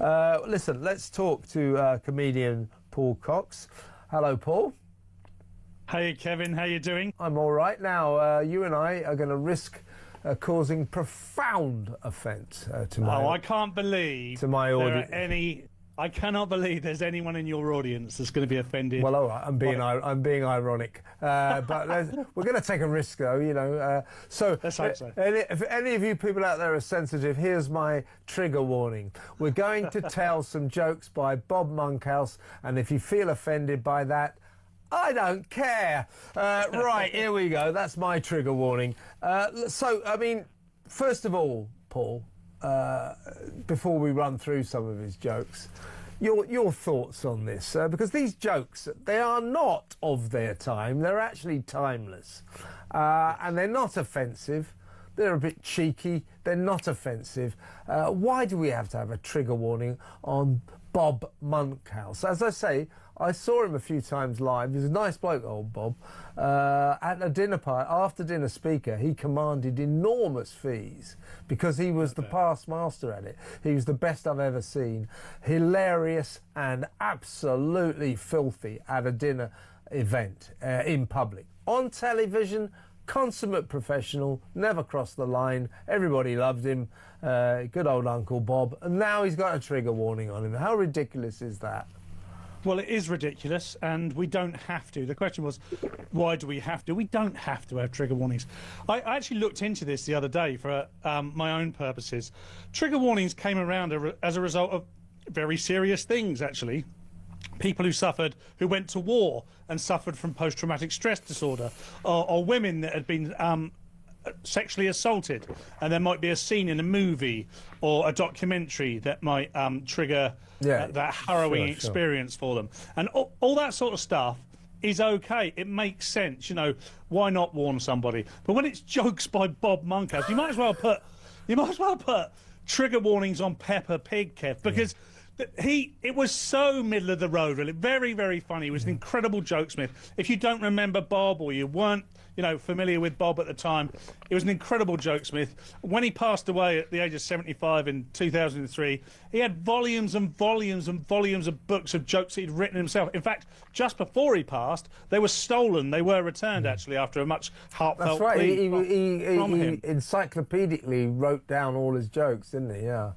Listen, let's talk to comedian Paul Cox. Hello, Paul. Hey, Kevin. How you doing? I'm all right. Now, you and I are going to risk causing profound offence to my. Oh, I can't believe to my audience. I cannot believe there's anyone in your audience that's going to be offended. Well, all right, I'm being ironic, but we're going to take a risk, though. You know. So, let's hope so. If any of you people out there are sensitive, here's my trigger warning. We're going to tell some jokes by Bob Monkhouse, and if you feel offended by that, I don't care. Right, here we go. That's my trigger warning. So, I mean, first of all, Paul, before we run through some of his jokes, your thoughts on this, because these jokes, they are not of their time. They're actually timeless, and they're not offensive. They're a bit cheeky. They're not offensive. Why do we have to have a trigger warning on Bob Monkhouse? As I say, I saw him a few times live. He's a nice bloke, old Bob. At a dinner party, after dinner speaker, he commanded enormous fees because he was the past master at it. He was the best I've ever seen. Hilarious and absolutely filthy at a dinner event in public. On television, consummate professional, never crossed the line. Everybody loved him. Good old Uncle Bob. And now he's got a trigger warning on him. How ridiculous is that? Well, it is ridiculous, and we don't have to. The question was, why do we have to? We don't have to have trigger warnings. I actually looked into this the other day for my own purposes. Trigger warnings came around as a result of very serious things, actually. People who went to war and suffered from post-traumatic stress disorder, or women that had been sexually assaulted, and there might be a scene in a movie or a documentary that might trigger that harrowing experience for them, and all that sort of stuff is okay. It makes sense, you know. Why not warn somebody? But when it's jokes by Bob Monkhouse, you might as well put trigger warnings on Peppa Pig, Kev, because it was so middle of the road, really. Very, very funny. He was an incredible jokesmith. If you don't remember Bob, or you weren't, you know, familiar with Bob at the time, he was an incredible jokesmith. When he passed away at the age of 75 in 2003, he had volumes and volumes and volumes of books of jokes he'd written himself. In fact, just before he passed, they were stolen. They were returned, actually, after a much heartfelt That's right. plea He him. encyclopedically wrote down all his jokes, didn't he? Yeah.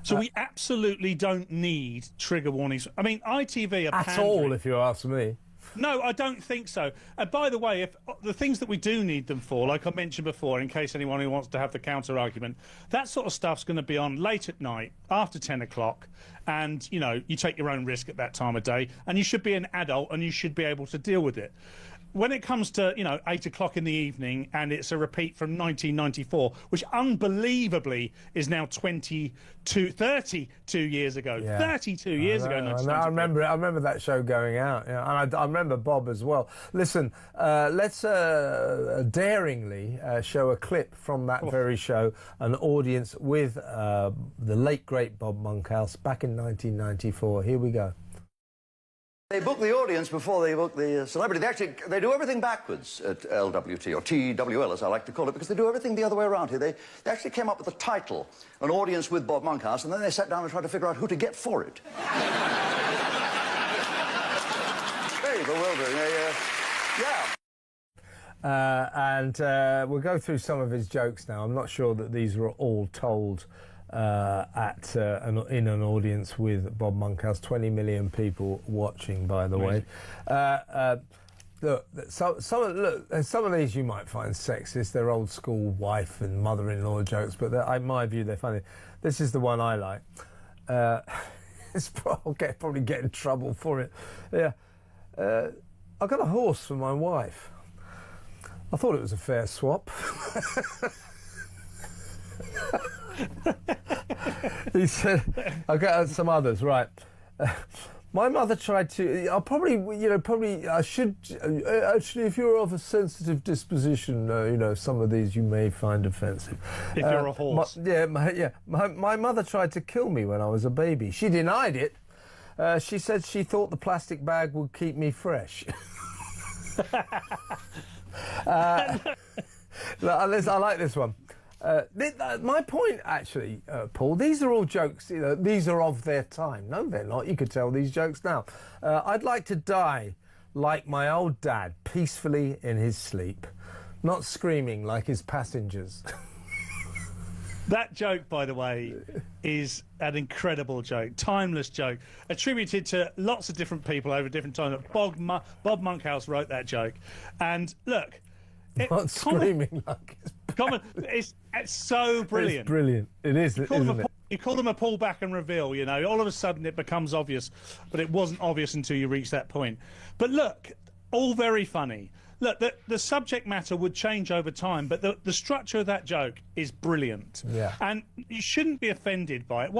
So we absolutely don't need trigger warnings. I mean, ITV are at all, if you ask me. No, I don't think so. And by the way, if the things that we do need them for, like I mentioned before, in case anyone who wants to have the counter-argument, that sort of stuff's going to be on late at night, after 10 o'clock, and, you know, you take your own risk at that time of day, and you should be an adult, and you should be able to deal with it. When it comes to, you know, 8 o'clock in the evening, and it's a repeat from 1994, which unbelievably is now 32 years ago. Yeah. 32 years ago. I remember that show going out. Yeah, and I remember Bob as well. Listen, let's daringly show a clip from that very show, an audience with the late, great Bob Monkhouse back in 1994. Here we go. They book the audience before they book the celebrity. They do everything backwards at LWT, or TWL as I like to call it, because they do everything the other way around here. They actually came up with the title, An Audience with Bob Monkhouse, and then they sat down and tried to figure out who to get for it. Very bewildering. And we'll go through some of his jokes now. I'm not sure that these were all told in an audience with Bob Monkhouse. 20 million people watching, by the way. Look, some of these you might find sexist. They're old school wife and mother-in-law jokes, but in my view they're funny. This is the one I like. I'll probably get in trouble for it. Yeah, I got a horse for my wife. I thought it was a fair swap. He said, "I got some others, right? My mother tried to. I should actually. If you're of a sensitive disposition, some of these you may find offensive. If you're a horse, my mother tried to kill me when I was a baby. She denied it. She said she thought the plastic bag would keep me fresh." I like this one. My point, actually, Paul, these are all jokes. You know, these are of their time. No, they're not. You could tell these jokes now. I'd like to die like my old dad, peacefully in his sleep, not screaming like his passengers. That joke, by the way, is an incredible joke, timeless joke, attributed to lots of different people over different times. Bob Monkhouse wrote that joke. And look... Not screaming like it's so brilliant. It's brilliant. It is, isn't it? You call them a pull back and reveal, you know. All of a sudden it becomes obvious, but it wasn't obvious until you reach that point. But look, all very funny. Look, the subject matter would change over time, but the structure of that joke is brilliant. Yeah. And you shouldn't be offended by it.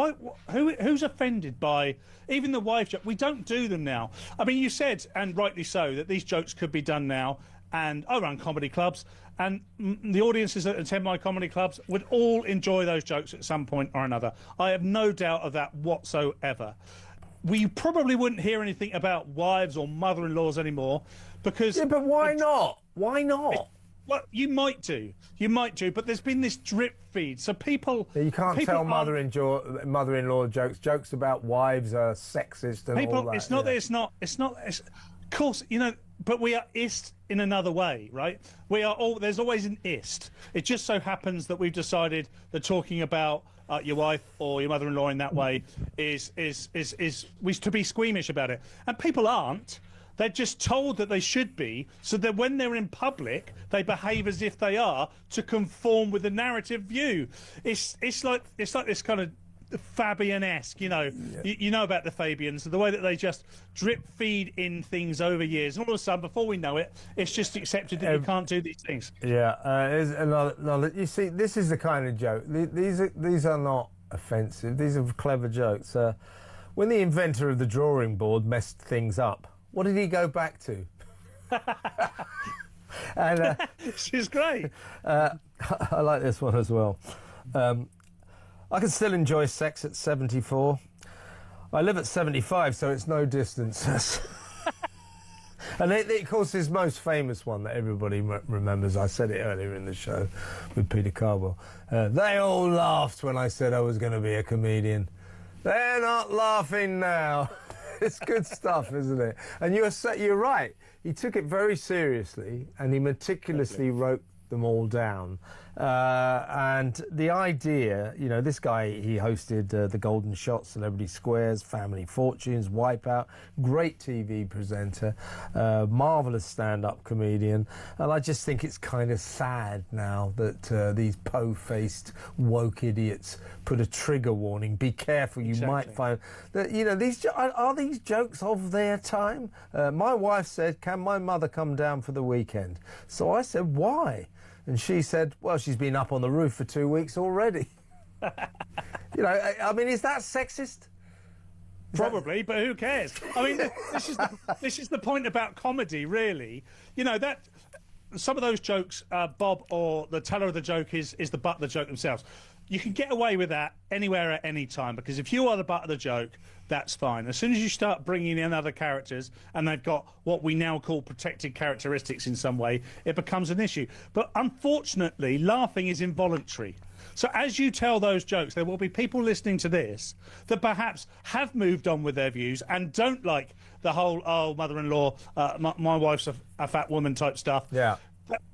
Who's offended by even the wife joke? We don't do them now. I mean, you said, and rightly so, that these jokes could be done now. And I run comedy clubs, and the audiences that attend my comedy clubs would all enjoy those jokes at some point or another. I have no doubt of that whatsoever. We probably wouldn't hear anything about wives or mother-in-laws anymore because... Yeah, but why not? Why not? Well, you might do, but there's been this drip feed, so people... You can't tell mother-in-law jokes about wives are sexist and all that. It's not that it's not... Of course, you know... But we are ist in another way, right? There's always an ist. It just so happens that we've decided that talking about your wife or your mother-in-law in that way is to be squeamish about it. And people aren't. They're just told that they should be, so that when they're in public, they behave as if they are to conform with the narrative view. It's like this kind of Fabian-esque, you know. Yeah. You know about the Fabians, the way that they just drip feed in things over years, and all of a sudden, before we know it, it's just accepted that you can't do these things. Yeah, another. You see, this is the kind of joke. These are not offensive. These are clever jokes. When the inventor of the drawing board messed things up, what did he go back to? And she's great. I like this one as well. I can still enjoy sex at 74. I live at 75, so it's no distance. And of course, his most famous one that everybody remembers, I said it earlier in the show with Peter Carwell. They all laughed when I said I was going to be a comedian. They're not laughing now. It's good stuff, isn't it? And you're right. He took it very seriously, and he meticulously wrote them all down. And the idea, you know, this guy, he hosted The Golden Shot, Celebrity Squares, Family Fortunes, Wipeout, great TV presenter, marvellous stand-up comedian. And I just think it's kind of sad now that these po-faced woke idiots put a trigger warning. Be careful, you might find that, you know, are these jokes of their time? My wife said, can my mother come down for the weekend? So I said, why? And she said, well, she's been up on the roof for 2 weeks already. You know, I mean, is that sexist? Probably, but who cares? I mean, this is the point about comedy, really. You know, that some of those jokes, Bob or the teller of the joke is the butt of the joke themselves. You can get away with that anywhere at any time, because if you are the butt of the joke, that's fine. As soon as you start bringing in other characters and they've got what we now call protected characteristics in some way, it becomes an issue. But unfortunately, laughing is involuntary. So as you tell those jokes, there will be people listening to this that perhaps have moved on with their views and don't like the whole, oh, mother-in-law, my wife's a fat woman type stuff. Yeah.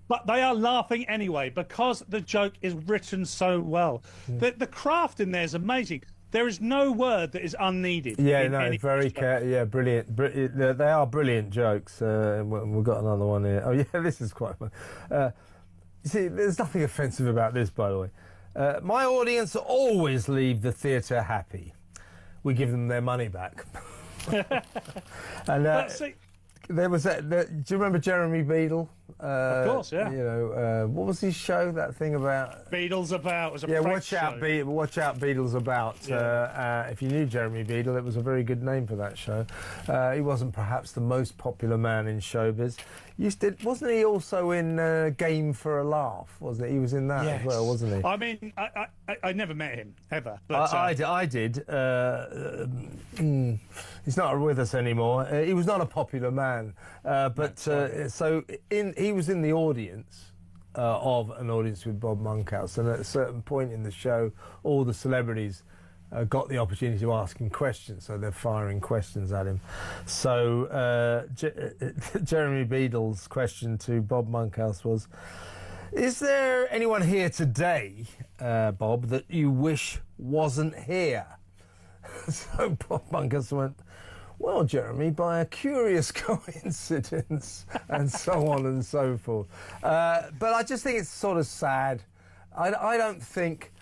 But they are laughing anyway because the joke is written so well. The craft in there is amazing. There is no word that is unneeded. Yeah, no, brilliant. They are brilliant jokes. We've got another one here. Oh, yeah, this is quite fun. You see, there's nothing offensive about this, by the way. My audience always leave the theatre happy. We give them their money back. And there was do you remember Jeremy Beadle? Of course, yeah. You know, what was his show? That thing about Beadle's About was a Watch Out Beadle's About. Yeah. If you knew Jeremy Beadle, it was a very good name for that show. He wasn't perhaps the most popular man in showbiz. Wasn't he also in Game for a Laugh? Wasn't he? He was in that as well, wasn't he? I mean, I never met him ever. But, I did. He's not with us anymore. He was not a popular man, but he was in the audience of an audience with Bob Monkhouse, and at a certain point in the show, all the celebrities got the opportunity to ask him questions, so they're firing questions at him. So Jeremy Beadle's question to Bob Monkhouse was, is there anyone here today, Bob, that you wish wasn't here? So Bob Monkhouse went, well, Jeremy, by a curious coincidence, and so on and so forth. But I just think it's sort of sad. I don't think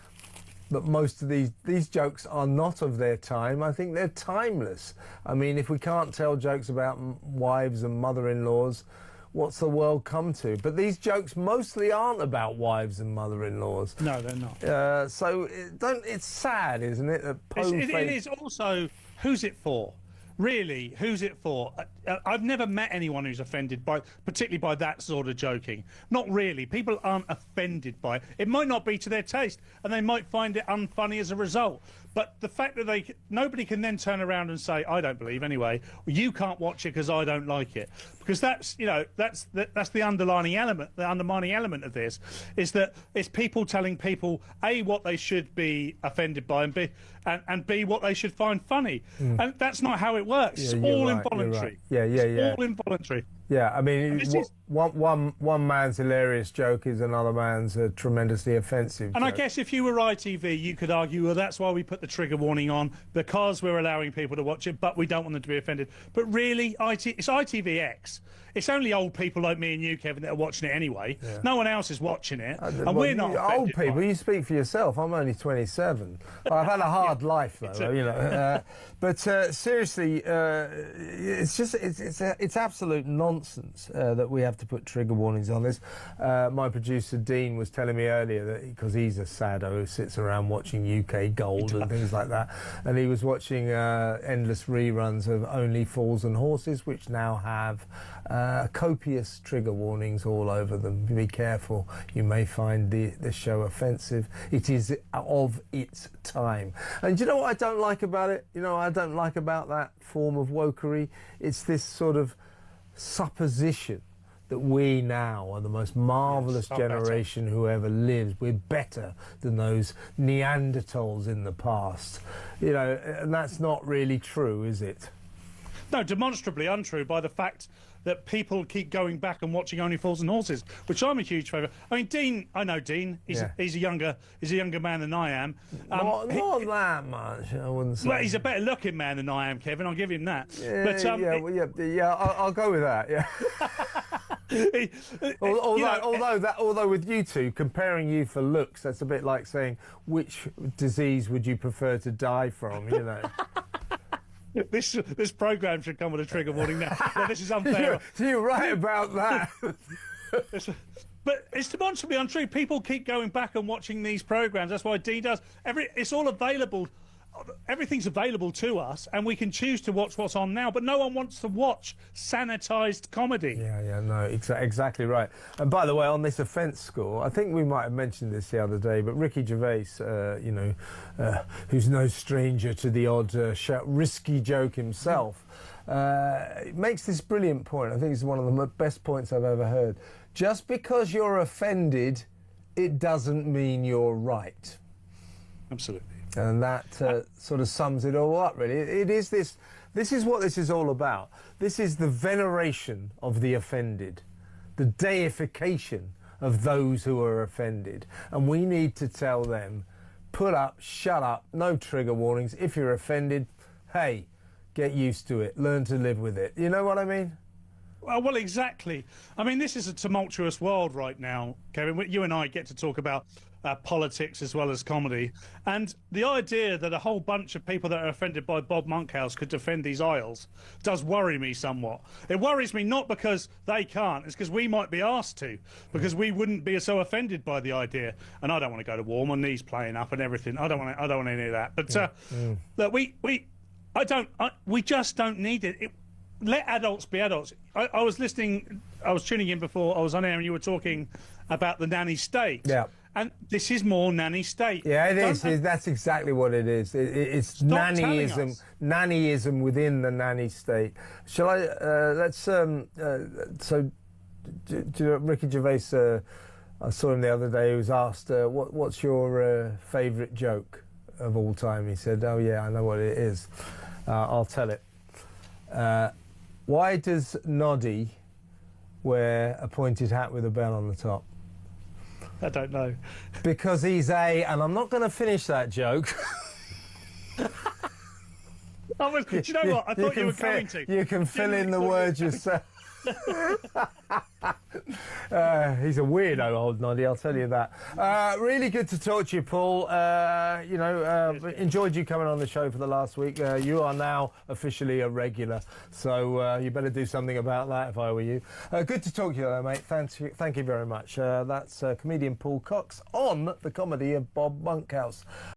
that most of these jokes are not of their time. I think they're timeless. I mean, if we can't tell jokes about wives and mother-in-laws, what's the world come to? But these jokes mostly aren't about wives and mother-in-laws. No, they're not. It's sad, isn't it? It is also, who's it for? Really, who's it for? I've never met anyone who's offended particularly by that sort of joking. Not really. People aren't offended by it. It might not be to their taste, and they might find it unfunny as a result. But the fact that nobody can then turn around and say, I don't believe anyway, well, you can't watch it because I don't like it. Because that's the underlying element. The undermining element of this is that it's people telling people A, what they should be offended by, and B, what they should find funny. And that's not how it works. Yeah, it's all right, involuntary. Yeah. It's all involuntary. Yeah, I mean, one man's hilarious joke is another man's tremendously offensive And joke. I guess if you were ITV, you could argue, well, that's why we put the trigger warning on, because we're allowing people to watch it, but we don't want them to be offended. But really, it's ITVX. It's only old people like me and you, Kevin, that are watching it anyway. Yeah. No one else is watching it, and we're not old people. You speak for yourself. I'm only 27. I've had a hard life, though. You know. But seriously, it's absolute nonsense that we have to put trigger warnings on this. My producer Dean was telling me earlier that because he's a saddo who sits around watching UK Gold and things like that, and he was watching endless reruns of Only Fools and Horses, which now have copious trigger warnings all over them. Be careful, you may find the show offensive. It is of its time. And do you know what I don't like about it? You know what I don't like about that form of wokery? It's this sort of supposition that we now are the most marvellous generation who ever lived. We're better than those Neanderthals in the past. You know, and that's not really true, is it? No, demonstrably untrue by the fact that people keep going back and watching Only Fools and Horses, which I'm a huge favourite. I mean, Dean, I know Dean. He's a younger man than I am. Not that much, I wouldn't say. Well, he's a better looking man than I am, Kevin. I'll give him that. I'll go with that. Yeah. Although with you two, comparing you for looks, that's a bit like saying which disease would you prefer to die from, you know. This programme should come with a trigger warning now. No, this is unfair. You're right about that. But it's demonstrably untrue. People keep going back and watching these programmes. That's why Dean does. It's all available. Everything's available to us, and we can choose to watch what's on now. But no one wants to watch sanitised comedy. Yeah, no, exactly right. And by the way, on this offence score, I think we might have mentioned this the other day, but Ricky Gervais, who's no stranger to the odd risky joke himself, makes this brilliant point. I think it's one of the best points I've ever heard. Just because you're offended, it doesn't mean you're right. Absolutely. And that sort of sums it all up, really. It is this is what this is all about. This is the veneration of the offended, the deification of those who are offended. And we need to tell them, put up, shut up, no trigger warnings. If you're offended, hey, get used to it, learn to live with it. You know what I mean? Well, exactly. I mean, this is a tumultuous world right now, Kevin. You and I get to talk about politics as well as comedy, and the idea that a whole bunch of people that are offended by Bob Monkhouse could defend these aisles does worry me somewhat. It worries me not because they can't, it's because we might be asked to, because we wouldn't be so offended by the idea. And I don't want to go to war, my knees playing up and everything. I don't want any of that. But look, we just don't need it. Let adults be adults. I was tuning in before I was on air, and you were talking about the nanny state. Yeah. And this is more nanny state. Yeah, it is. That's exactly what it is. It's nannyism within the nanny state. Shall I? Let's. So, Ricky Gervais I saw him the other day. He was asked, what's your favourite joke of all time? He said, oh yeah, I know what it is. I'll tell it. Why does Noddy wear a pointed hat with a bell on the top? I don't know. Because he's a... And I'm not going to finish that joke. Do you know what? I thought you were going to. You can fill in the words yourself. He's a weirdo, old Noddy, I'll tell you that. Really good to talk to you, Paul. Enjoyed you coming on the show for the last week. You are now officially a regular, so you better do something about that if I were you. Good to talk to you, though, mate. Thank you very much. That's comedian Paul Cox on the comedy of Bob Monkhouse.